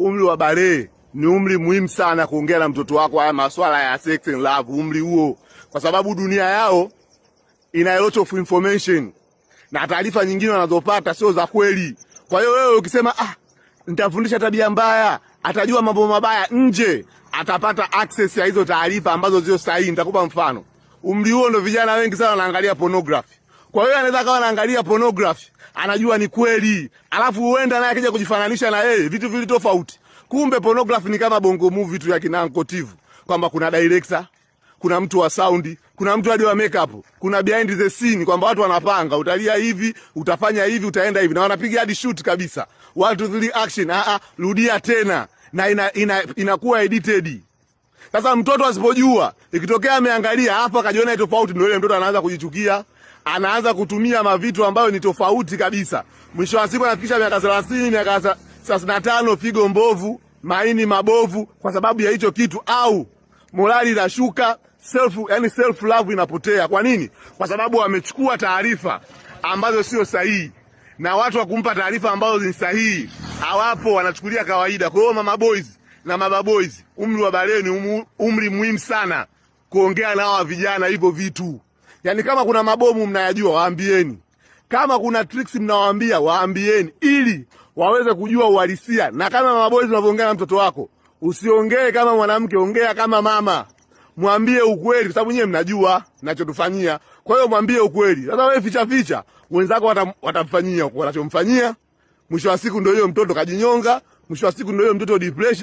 umri wa balehe ni umri muhimu sana kuongea na mtoto wako haya masuala ya sex and love, umri huo, kwa sababu dunia yao ina a lot of information na taarifa nyingine wanazopata sio za kweli. Kwa hiyo wewe ukisema nitafundisha tabia mbaya, atajua mambo mabaya nje, atapata access ya hizo taarifa ambazo sio sahihi. Nitakupa mfano. Umri huo ndo vijana wengi sana wanaangalia pornography. Kwa hiyo anaweza kawa anaangalia pornography, anajua ni kweli, alafu huenda naye akija kujifananisha na yeye vitu vile tofauti. Kumbe pornography ni kama bongo movie tu ya Kinanko TV, kwamba kuna director, kuna mtu wa sound, kuna mtu hadi wa makeup, kuna behind the scene, kwamba watu wanapanga, utalia hivi, utafanya hivi, utaenda hivi, na wanapiga hadi shoot kabisa. 1 2 3 action, rudia tena, na inakuwa edited. Sasa mtoto asipojua, ikitokea ameangalia hapo akajiona tofauti, ndio ile mtoto anaanza kujichukia, anaanza kutumia mavitu ambayo ni tofauti kabisa. Mwisho wa siku anafikisha miaka 30, miaka 35, figo mbovu, maini mabovu kwa sababu ya hicho kitu, au morali inashuka, self love inapotea. Kwa nini? Kwa sababu wamechukua taarifa ambazo sio sahihi, na watu wa kumpa taarifa ambazo ni sahihi hawapo, wanachukulia kawaida. Kwa hiyo mama boys na baba boys, umri wa balehe ni umri muhimu sana kuongea na hawa vijana hivyo vitu. Yani kama kuna mabomu mnayajua, waambieni. Kama kuna tricks mnawaambia, waambieni, ili waweze kujua uhalisia. Na kama mama boys unavyoongea na mtoto wako, usiongee kama mwanamke, ongea kama mama. Mwambie ukweli, kwa sababu nyewe mnajua ninachotufanyia. Kwa hiyo mwambie ukweli. Sasa wewe ficha, wenzako watamfanyia wanachomfanyia. Mwisho wa siku ndio hiyo mtoto kajinyonga, mwisho wa siku ndio hiyo mtoto depression.